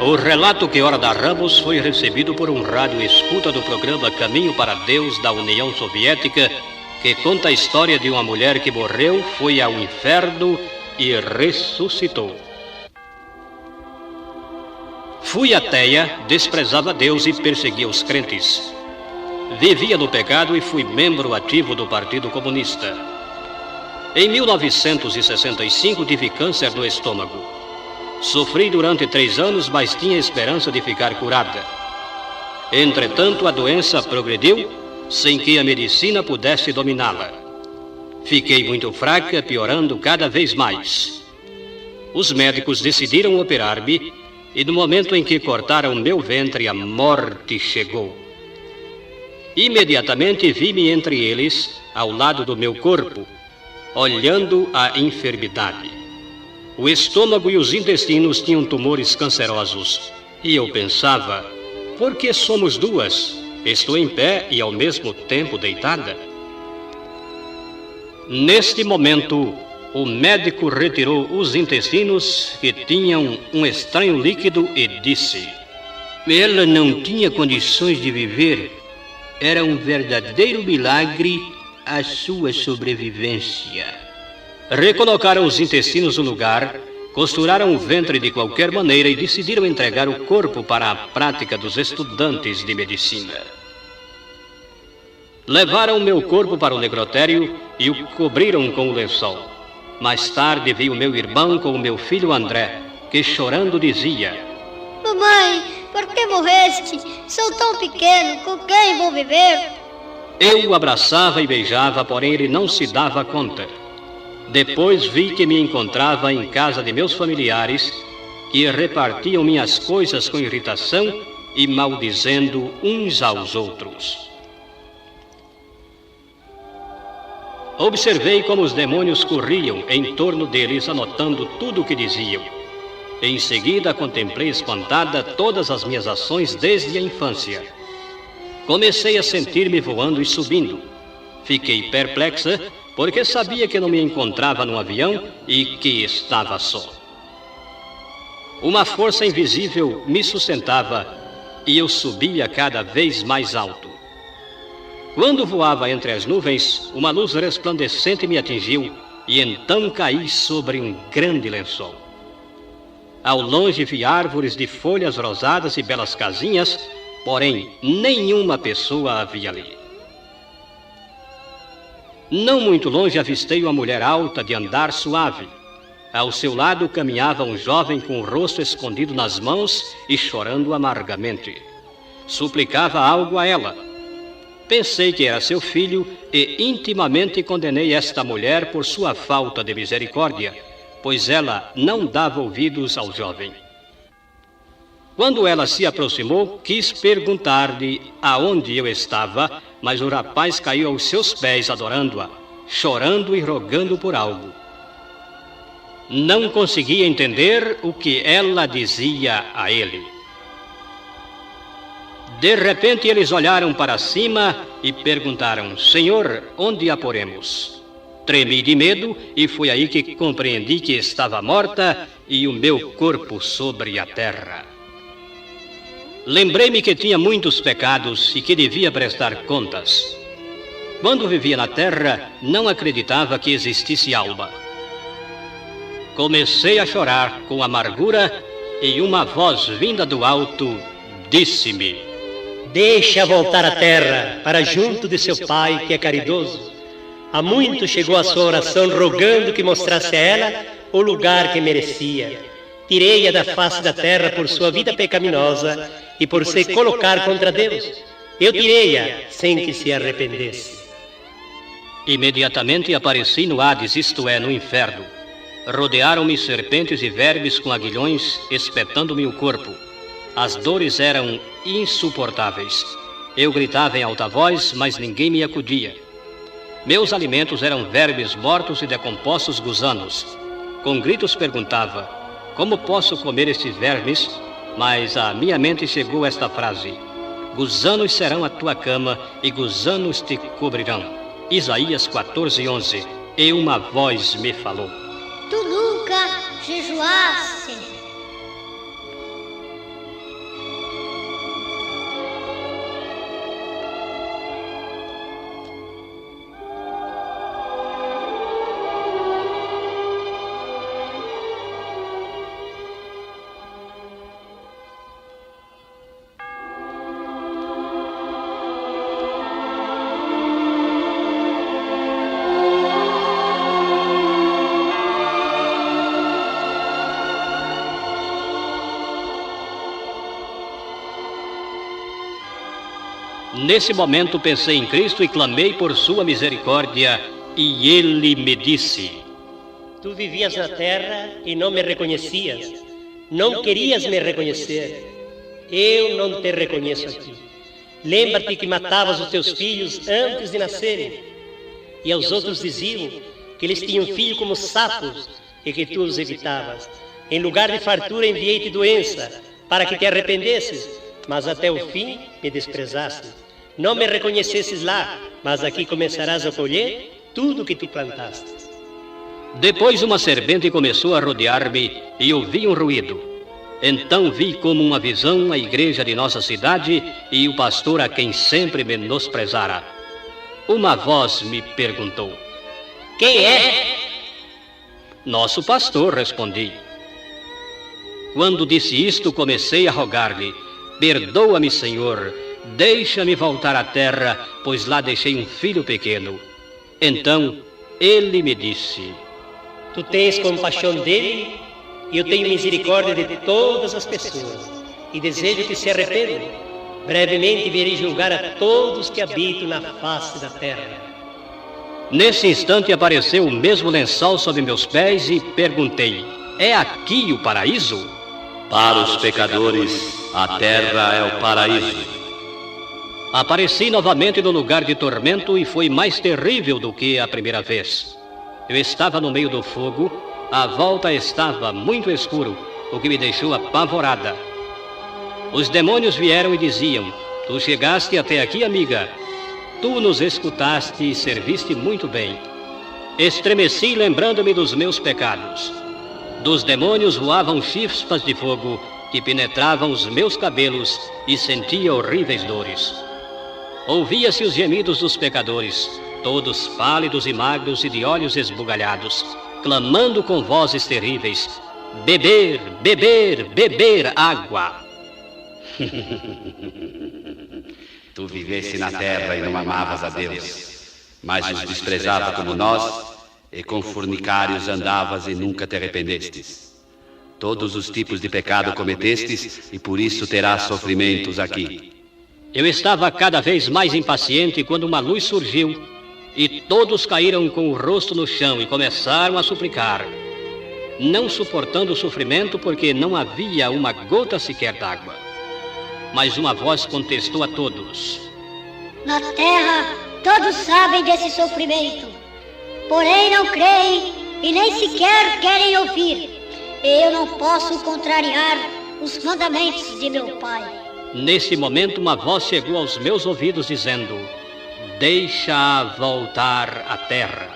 O relato que ora narramos foi recebido por um rádio escuta do programa Caminho para Deus da União Soviética, que conta a história de uma mulher que morreu, foi ao inferno e ressuscitou. Fui ateia, desprezava Deus e perseguia os crentes. Vivia no pecado e fui membro ativo do Partido Comunista. Em 1965 tive câncer no estômago. Sofri durante 3 anos, mas tinha esperança de ficar curada. Entretanto, a doença progrediu sem que a medicina pudesse dominá-la. Fiquei muito fraca, piorando cada vez mais. Os médicos decidiram operar-me e no momento em que cortaram meu ventre, a morte chegou. Imediatamente vi-me entre eles, ao lado do meu corpo, olhando a enfermidade. O estômago e os intestinos tinham tumores cancerosos. E eu pensava, por que somos duas? Estou em pé e ao mesmo tempo deitada. Neste momento, o médico retirou os intestinos que tinham um estranho líquido e disse: ela não tinha condições de viver. Era um verdadeiro milagre a sua sobrevivência. Recolocaram os intestinos no lugar, costuraram o ventre de qualquer maneira e decidiram entregar o corpo para a prática dos estudantes de medicina. Levaram meu corpo para o necrotério e o cobriram com o lençol. Mais tarde vi o meu irmão com o meu filho André, que chorando dizia: mamãe, por que morreste? Sou tão pequeno, com quem vou viver? Eu o abraçava e beijava, porém ele não se dava conta. Depois vi que me encontrava em casa de meus familiares, que repartiam minhas coisas com irritação e maldizendo uns aos outros. Observei como os demônios corriam em torno deles, anotando tudo o que diziam. Em seguida, contemplei espantada todas as minhas ações desde a infância. Comecei a sentir-me voando e subindo. Fiquei perplexa, porque sabia que não me encontrava num avião e que estava só. Uma força invisível me sustentava e eu subia cada vez mais alto. Quando voava entre as nuvens, uma luz resplandecente me atingiu e então caí sobre um grande lençol. Ao longe vi árvores de folhas rosadas e belas casinhas, porém nenhuma pessoa havia ali. Não muito longe avistei uma mulher alta de andar suave. Ao seu lado caminhava um jovem com o rosto escondido nas mãos e chorando amargamente. Suplicava algo a ela. Pensei que era seu filho e intimamente condenei esta mulher por sua falta de misericórdia, pois ela não dava ouvidos ao jovem. Quando ela se aproximou, quis perguntar-lhe aonde eu estava, mas o rapaz caiu aos seus pés adorando-a, chorando e rogando por algo. Não conseguia entender o que ela dizia a ele. De repente eles olharam para cima e perguntaram: Senhor, onde a poremos? Tremi de medo e foi aí que compreendi que estava morta e o meu corpo sobre a terra. Lembrei-me que tinha muitos pecados e que devia prestar contas. Quando vivia na terra, não acreditava que existisse alma. Comecei a chorar com amargura e uma voz vinda do alto disse-me: deixa voltar à terra, para junto de seu pai, que é caridoso. Há muito chegou a sua oração rogando que mostrasse a ela o lugar que merecia. Tirei-a da face da terra por sua vida pecaminosa e por se colocar contra Deus. Eu tirei-a sem que se arrependesse. Imediatamente apareci no Hades, isto é, no inferno. Rodearam-me serpentes e vermes com aguilhões, espetando-me o corpo. As dores eram insuportáveis. Eu gritava em alta voz, mas ninguém me acudia. Meus alimentos eram vermes mortos e decompostos gusanos. Com gritos perguntava: como posso comer estes vermes? Mas à minha mente chegou esta frase: gusanos serão a tua cama e gusanos te cobrirão. Isaías 14:11. E uma voz me falou: tu nunca jejuaste. Nesse momento pensei em Cristo e clamei por sua misericórdia, e ele me disse: tu vivias na terra e não me reconhecias, não querias me reconhecer. Eu não te reconheço aqui. Lembra-te que matavas os teus filhos antes de nascerem, e aos outros diziam que eles tinham filho como sapos e que tu os evitavas. Em lugar de fartura enviei-te doença, para que te arrependesses, mas até o fim me desprezaste. Não me reconhecesses lá, mas aqui começarás a colher tudo o que tu plantaste. Depois uma serpente começou a rodear-me e ouvi um ruído. Então vi como uma visão a igreja de nossa cidade e o pastor a quem sempre menosprezara. Uma voz me perguntou: quem é? Nosso pastor, respondi. Quando disse isto, comecei a rogar-lhe: perdoa-me, Senhor, deixa-me voltar à terra, pois lá deixei um filho pequeno. Então ele me disse: tu tens compaixão dele, e eu tenho misericórdia de todas as pessoas, e desejo que se arrependam. Brevemente virei julgar a todos que habitam na face da terra. Nesse instante apareceu o mesmo lençol sob meus pés e perguntei: é aqui o paraíso? Para os pecadores, a terra é o paraíso. Apareci novamente no lugar de tormento e foi mais terrível do que a primeira vez. Eu estava no meio do fogo, à volta estava muito escuro, o que me deixou apavorada. Os demônios vieram e diziam: tu chegaste até aqui, amiga. Tu nos escutaste e serviste muito bem. Estremeci lembrando-me dos meus pecados. Dos demônios voavam chispas de fogo que penetravam os meus cabelos e sentia horríveis dores. Ouvia-se os gemidos dos pecadores, todos pálidos e magros e de olhos esbugalhados, clamando com vozes terríveis: beber, beber, beber água. Tu viveste na terra e não amavas a Deus, mas os desprezava como nós, e com fornicários andavas e nunca te arrependestes. Todos os tipos de pecado cometestes, e por isso terás sofrimentos aqui. Eu estava cada vez mais impaciente quando uma luz surgiu, e todos caíram com o rosto no chão e começaram a suplicar, não suportando o sofrimento porque não havia uma gota sequer d'água. Mas uma voz contestou a todos: na terra todos sabem desse sofrimento, porém não creem e nem sequer querem ouvir. Eu não posso contrariar os mandamentos de meu Pai. Nesse momento uma voz chegou aos meus ouvidos dizendo: deixa-a voltar à terra.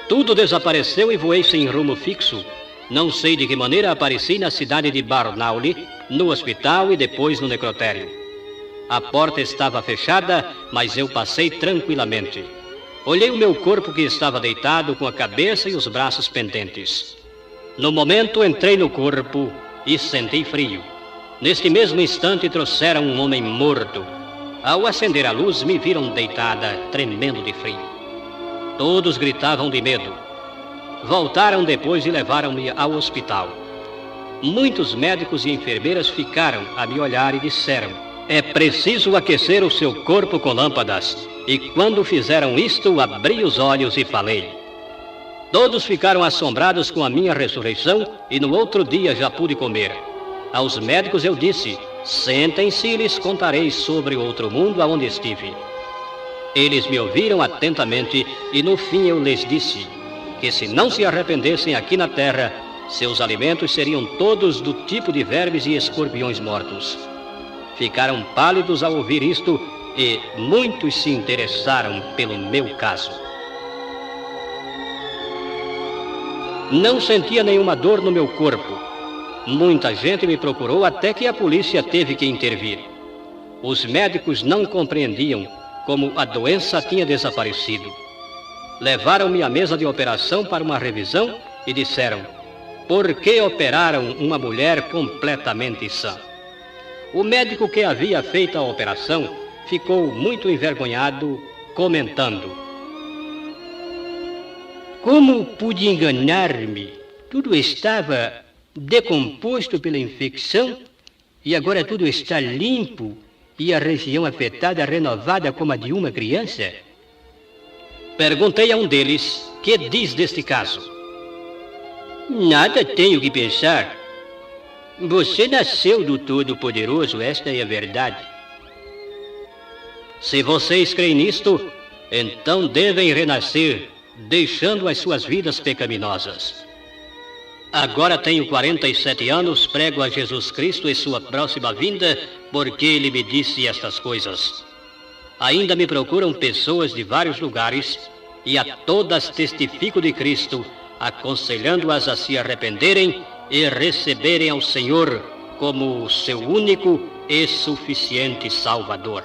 Tudo desapareceu e voei sem rumo fixo. Não sei de que maneira apareci na cidade de Barnauli, no hospital e depois no necrotério. A porta estava fechada, mas eu passei tranquilamente. Olhei o meu corpo que estava deitado com a cabeça e os braços pendentes. No momento entrei no corpo e senti frio. Neste mesmo instante trouxeram um homem morto. Ao acender a luz me viram deitada, tremendo de frio. Todos gritavam de medo. Voltaram depois e levaram-me ao hospital. Muitos médicos e enfermeiras ficaram a me olhar e disseram: é preciso aquecer o seu corpo com lâmpadas. E quando fizeram isto, abri os olhos e falei. Todos ficaram assombrados com a minha ressurreição e no outro dia já pude comer. Aos médicos eu disse: sentem-se e lhes contarei sobre o outro mundo aonde estive. Eles me ouviram atentamente e no fim eu lhes disse que se não se arrependessem aqui na terra, seus alimentos seriam todos do tipo de vermes e escorpiões mortos. Ficaram pálidos ao ouvir isto e muitos se interessaram pelo meu caso. Não sentia nenhuma dor no meu corpo. Muita gente me procurou até que a polícia teve que intervir. Os médicos não compreendiam como a doença tinha desaparecido. Levaram-me à mesa de operação para uma revisão e disseram: por que operaram uma mulher completamente sã? O médico que havia feito a operação ficou muito envergonhado, comentando: como pude enganar-me? Tudo estava decomposto pela infecção e agora tudo está limpo e a região afetada renovada como a de uma criança? Perguntei a um deles: que diz deste caso? Nada tenho que pensar. Você nasceu do Todo-Poderoso, esta é a verdade. Se vocês creem nisto, então devem renascer, deixando as suas vidas pecaminosas. Agora tenho 47 anos, prego a Jesus Cristo e sua próxima vinda, porque ele me disse estas coisas. Ainda me procuram pessoas de vários lugares, e a todas testifico de Cristo, aconselhando-as a se arrependerem e receberem ao Senhor como seu único e suficiente Salvador.